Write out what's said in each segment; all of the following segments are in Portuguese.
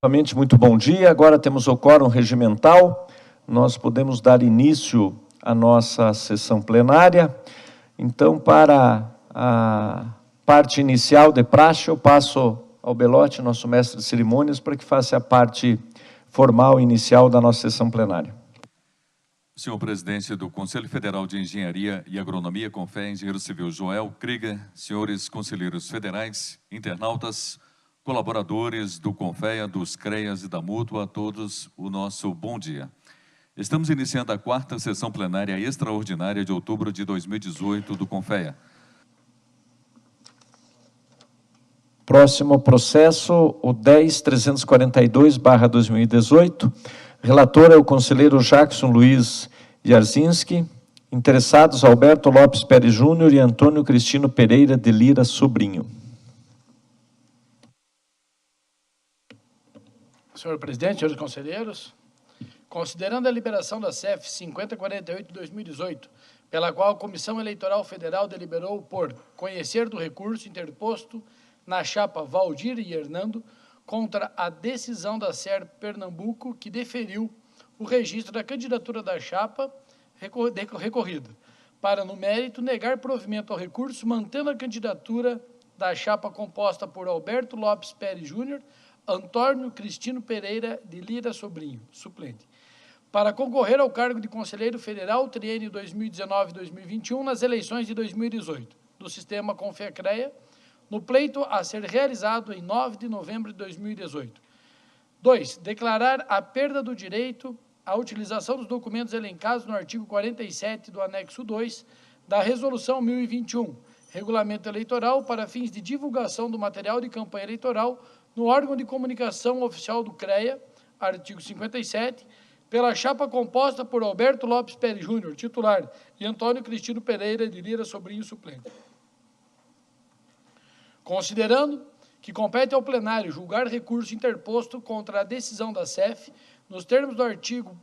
Novamente, muito bom dia. Agora temos o quórum regimental. Nós podemos dar início à nossa sessão plenária. Então, para a parte inicial de praxe, eu passo ao Belotti, nosso mestre de cerimônias, para que faça a parte formal inicial da nossa sessão plenária. Senhor presidente do Conselho Federal de Engenharia e Agronomia, CONFEA, engenheiro civil Joel Krieger, senhores conselheiros federais, internautas, colaboradores do CONFEA, dos CREAS e da Mútua, a todos o nosso bom dia. Estamos iniciando a quarta sessão plenária extraordinária de outubro de 2018 do CONFEA. Próximo processo, o 10.342/2018. Relator é o conselheiro Jackson Luiz Jarzinski. Interessados, Alberto Lopes Pérez Júnior e Antônio Cristino Pereira de Lira Sobrinho. Senhor presidente, senhores conselheiros, considerando a liberação da CEF 5048 de 2018, pela qual a Comissão Eleitoral Federal deliberou por conhecer do recurso interposto na chapa Valdir e Hernando contra a decisão da SER Pernambuco, que deferiu o registro da candidatura da chapa recorrida, para, no mérito, negar provimento ao recurso, mantendo a candidatura da chapa composta por Alberto Lopes Pérez Júnior, Antônio Cristino Pereira de Lira Sobrinho, suplente, para concorrer ao cargo de conselheiro federal triênio 2019-2021 nas eleições de 2018 do sistema CONFEA-CREA, no pleito a ser realizado em 9 de novembro de 2018. 2. Declarar a perda do direito à utilização dos documentos elencados no artigo 47 do anexo 2 da Resolução 1021, Regulamento Eleitoral para fins de divulgação do material de campanha eleitoral no órgão de comunicação oficial do CREA, artigo 57, pela chapa composta por Alberto Lopes Pérez Júnior, titular, e Antônio Cristino Pereira de Lira Sobrinho, suplente. Considerando que compete ao plenário julgar recurso interposto contra a decisão da SEF, nos termos do artigo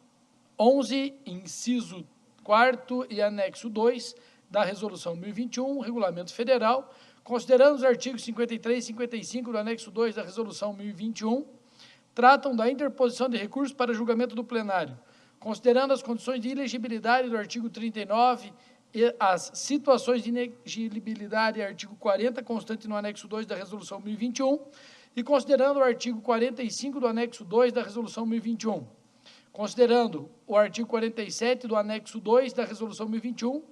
11, inciso 4º e anexo 2 da Resolução 1021, Regulamento Federal, considerando os artigos 53 e 55 do anexo 2 da Resolução 1021, tratam da interposição de recurso para julgamento do plenário, considerando as condições de ilegibilidade do artigo 39 e as situações de inegibilidade, artigo 40, constante no anexo 2 da Resolução 1021, e considerando o artigo 45 do anexo 2 da Resolução 1021, considerando o artigo 47 do anexo 2 da Resolução 1021,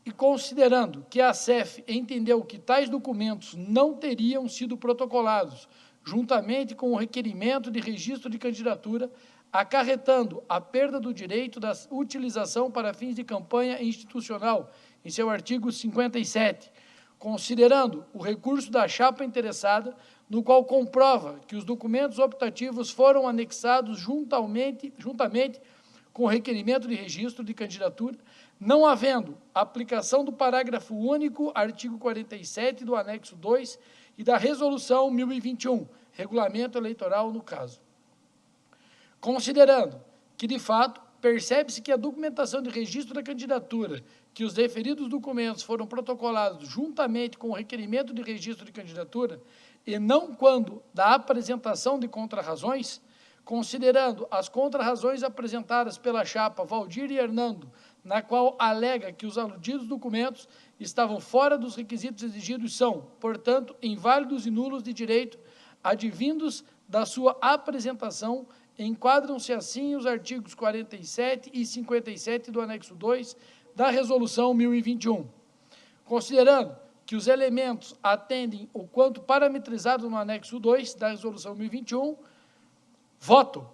e considerando que a SEF entendeu que tais documentos não teriam sido protocolados, juntamente com o requerimento de registro de candidatura, acarretando a perda do direito da utilização para fins de campanha institucional, em seu artigo 57, considerando o recurso da chapa interessada, no qual comprova que os documentos optativos foram anexados juntamente com o requerimento de registro de candidatura, não havendo aplicação do parágrafo único, artigo 47 do anexo 2 e da Resolução 1021, Regulamento Eleitoral no caso. Considerando que, de fato, percebe-se que a documentação de registro da candidatura, que os referidos documentos foram protocolados juntamente com o requerimento de registro de candidatura, e não quando da apresentação de contrarrazões, considerando as contrarrazões apresentadas pela chapa Valdir e Hernando, na qual alega que os aludidos documentos estavam fora dos requisitos exigidos são, portanto, inválidos e nulos de direito, advindos da sua apresentação, enquadram-se assim os artigos 47 e 57 do anexo 2 da Resolução 1021. Considerando que os elementos atendem o quanto parametrizado no anexo 2 da Resolução 1021, voto.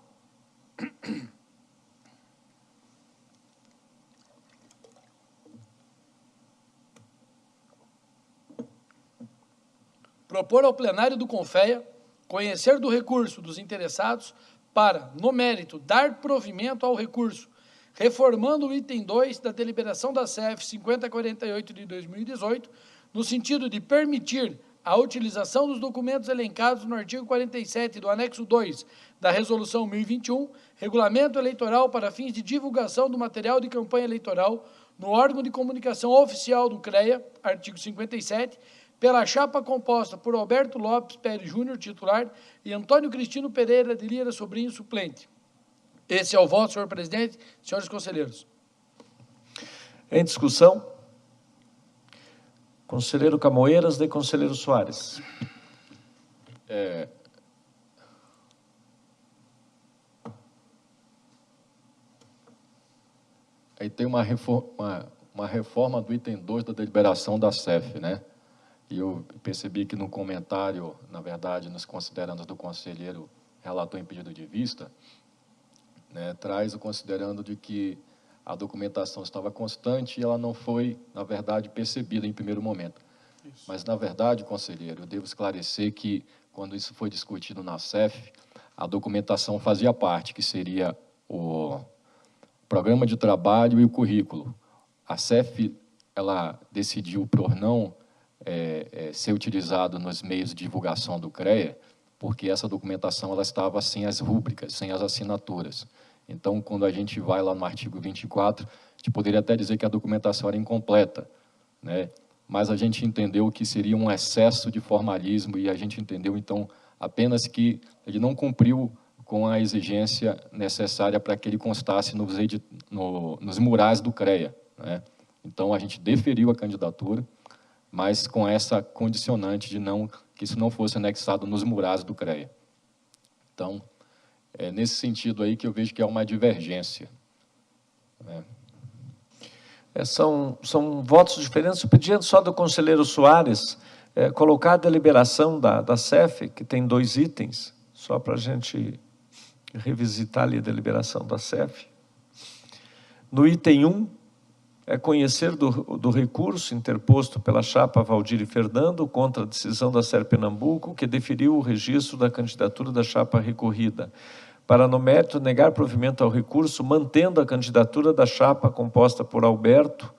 Propor ao plenário do CONFEA conhecer do recurso dos interessados para, no mérito, dar provimento ao recurso, reformando o item 2 da deliberação da CEF 5048 de 2018, no sentido de permitir a utilização dos documentos elencados no artigo 47 do anexo 2 da Resolução 1021, Regulamento Eleitoral para fins de divulgação do material de campanha eleitoral no órgão de comunicação oficial do CREA, artigo 57, pela chapa composta por Alberto Lopes Pérez Júnior, titular, e Antônio Cristino Pereira de Lira Sobrinho, suplente. Esse é o voto, senhor presidente, senhores conselheiros. Em discussão? Conselheiro Camoeiras, de conselheiro Soares. Aí tem uma reforma do item 2 da deliberação da SEF, né? E eu percebi que no comentário, na verdade, nos considerandos do conselheiro relator em pedido de vista, né, traz o considerando de que a documentação estava constante e ela não foi, na verdade, percebida em primeiro momento. Isso. Mas, na verdade, conselheiro, eu devo esclarecer que, quando isso foi discutido na SEF, a documentação fazia parte, que seria o programa de trabalho e o currículo. A SEF, ela decidiu por não ser utilizado nos meios de divulgação do CREA, porque essa documentação ela estava sem as rúbricas, sem as assinaturas. Então, quando a gente vai lá no artigo 24, a gente poderia até dizer que a documentação era incompleta, né? Mas a gente entendeu que seria um excesso de formalismo e a gente entendeu, então, apenas que ele não cumpriu com a exigência necessária para que ele constasse nos murais do CREA, né? Então, a gente deferiu a candidatura, mas com essa condicionante de que isso não fosse anexado nos murais do CREA. Então, é nesse sentido aí que eu vejo que há uma divergência, né? São votos diferentes. Eu pedi só do conselheiro Soares colocar a deliberação da SEF, que tem 2 itens, só para a gente revisitar ali a deliberação da SEF. No item 1, é conhecer do recurso interposto pela chapa Valdir e Fernando contra a decisão da SER Pernambuco, que deferiu o registro da candidatura da chapa recorrida, para, no mérito, negar provimento ao recurso, mantendo a candidatura da chapa composta por Alberto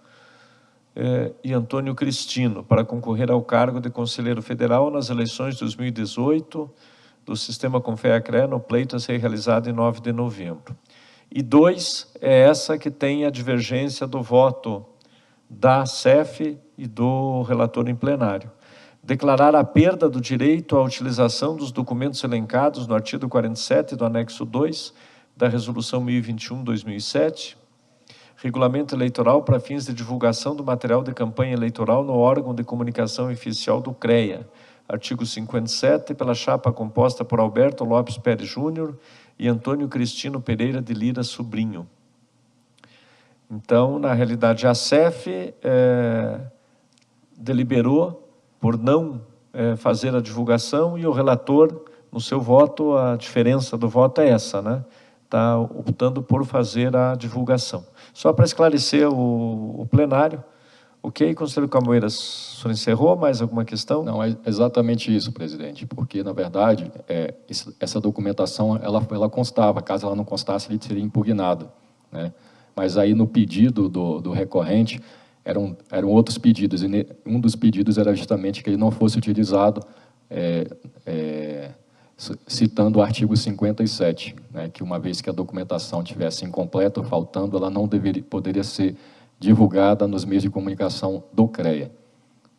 e Antônio Cristino, para concorrer ao cargo de conselheiro federal nas eleições de 2018 do Sistema Confea-CREA, no pleito a ser realizado em 9 de novembro. E 2 é essa que tem a divergência do voto da SEF e do relator em plenário. Declarar a perda do direito à utilização dos documentos elencados no artigo 47 do anexo 2 da Resolução 1021/2007, Regulamento Eleitoral para fins de divulgação do material de campanha eleitoral no órgão de comunicação oficial do CREA, artigo 57, pela chapa composta por Alberto Lopes Pérez Júnior e Antônio Cristino Pereira de Lira Sobrinho. Então, na realidade, a SEF deliberou por não fazer a divulgação e o relator, no seu voto, a diferença do voto é essa, né? Está optando por fazer a divulgação. Só para esclarecer o plenário. Ok, conselheiro Camoeiras, o senhor encerrou? Mais alguma questão? Não, é exatamente isso, presidente, porque, na verdade, essa documentação, ela constava, caso ela não constasse, ele seria impugnado, né? Mas aí, no pedido do recorrente, eram outros pedidos, e um dos pedidos era justamente que ele não fosse utilizado, citando o artigo 57, né, que uma vez que a documentação tivesse incompleta ou faltando, ela não poderia ser divulgada nos meios de comunicação do CREA,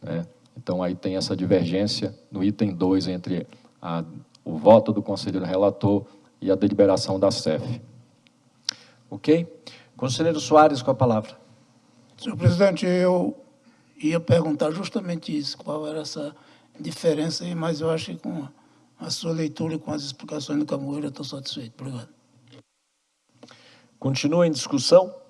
né? Então, aí tem essa divergência no item 2 entre o voto do conselheiro relator e a deliberação da SEF. Ok. Conselheiro Soares, com a palavra. Senhor presidente, eu ia perguntar justamente isso, qual era essa diferença aí, mas eu acho que com a sua leitura e com as explicações do Camoeira, eu estou satisfeito. Obrigado. Continua em discussão?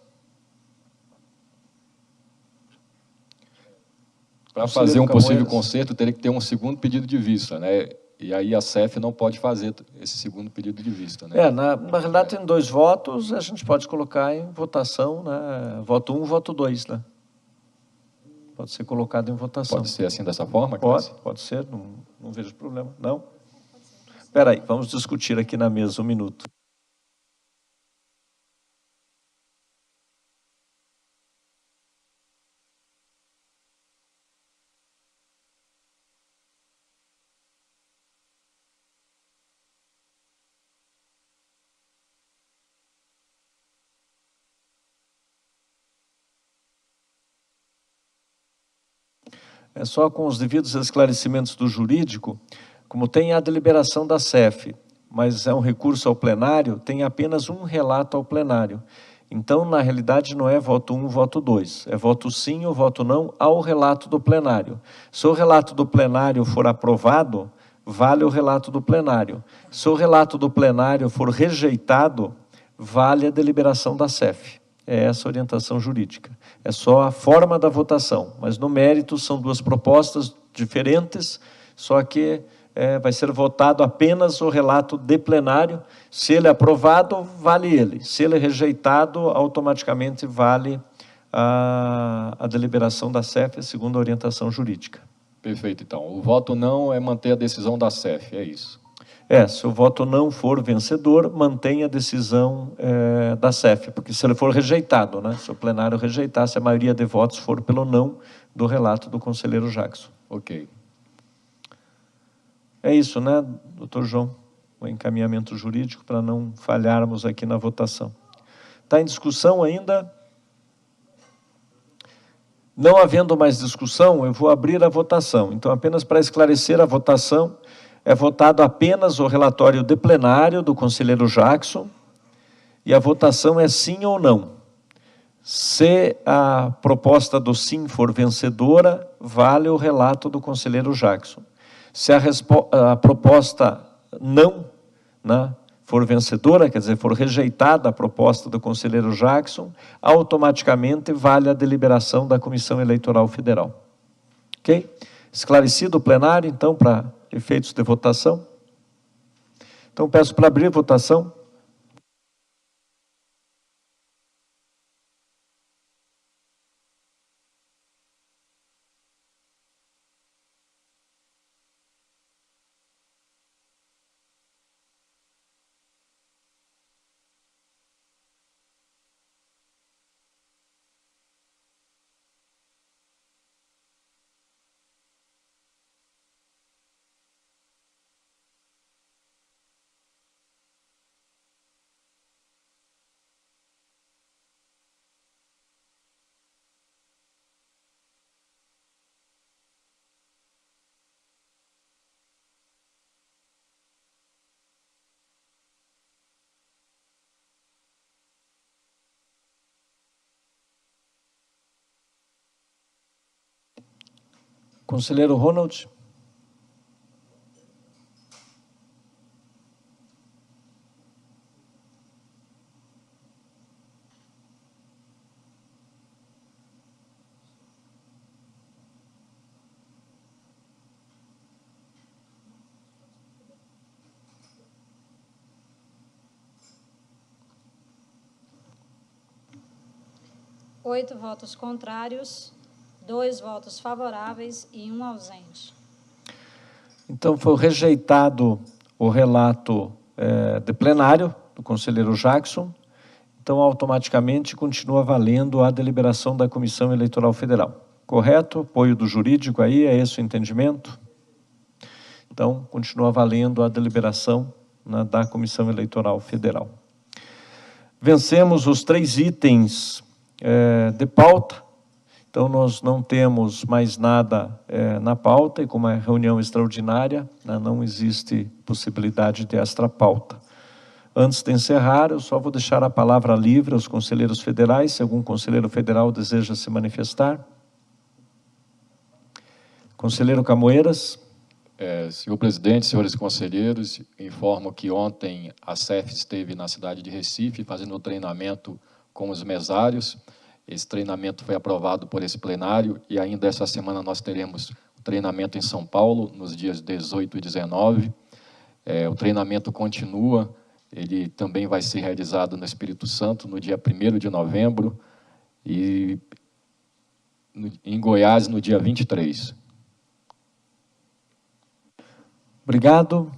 Para fazer um possível conserto, teria que ter um segundo pedido de vista, né? E aí a SEF não pode fazer esse segundo pedido de vista, né? Na realidade, tem 2 votos, a gente pode colocar em votação, né? Voto 1, voto 2, né? Pode ser colocado em votação. Pode ser assim, dessa forma? Pode ser, não vejo problema. Não? Espera aí, vamos discutir aqui na mesa, 1 minuto. É só com os devidos esclarecimentos do jurídico, como tem a deliberação da SEF, mas é um recurso ao plenário, tem apenas um relato ao plenário. Então, na realidade, não é voto 1, voto 2, é voto sim ou voto não ao relato do plenário. Se o relato do plenário for aprovado, vale o relato do plenário. Se o relato do plenário for rejeitado, vale a deliberação da SEF. É essa a orientação jurídica. É só a forma da votação, mas no mérito são duas propostas diferentes, só que vai ser votado apenas o relato de plenário. Se ele é aprovado, vale ele. Se ele é rejeitado, automaticamente vale a deliberação da SEF, segundo a orientação jurídica. Perfeito, então. O voto não é manter a decisão da SEF, é isso? Se o voto não for vencedor, mantém a decisão da SEF, porque se ele for rejeitado, né? Se o plenário rejeitar, se a maioria de votos for pelo não do relato do conselheiro Jackson. Ok. É isso, né, doutor João? O encaminhamento jurídico para não falharmos aqui na votação. Está em discussão ainda? Não havendo mais discussão, eu vou abrir a votação. Então, apenas para esclarecer a votação, é votado apenas o relatório de plenário do conselheiro Jackson, e a votação é sim ou não. Se a proposta do sim for vencedora, vale o relato do conselheiro Jackson. Se a proposta não, né, for vencedora, quer dizer, for rejeitada a proposta do conselheiro Jackson, automaticamente vale a deliberação da Comissão Eleitoral Federal. Ok? Esclarecido o plenário, então, para efeitos de votação? Então, peço para abrir a votação. Conselheiro Ronald. Oito votos contrários, 2 votos favoráveis e 1 ausente. Então, foi rejeitado o relato de plenário do conselheiro Jackson. Então, automaticamente, continua valendo a deliberação da Comissão Eleitoral Federal. Correto? Apoio do jurídico aí, é esse o entendimento? Então, continua valendo a deliberação, né, da Comissão Eleitoral Federal. Vencemos os 3 itens de pauta. Então, nós não temos mais nada na pauta, e como é reunião extraordinária, né, não existe possibilidade de extra pauta. Antes de encerrar, eu só vou deixar a palavra livre aos conselheiros federais, se algum conselheiro federal deseja se manifestar. Conselheiro Camoeiras. Senhor presidente, senhores conselheiros, informo que ontem a SEF esteve na cidade de Recife fazendo um treinamento com os mesários. Esse treinamento foi aprovado por esse plenário e ainda essa semana nós teremos o treinamento em São Paulo, nos dias 18 e 19. O treinamento continua, ele também vai ser realizado no Espírito Santo no dia 1º de novembro e em Goiás no dia 23. Obrigado.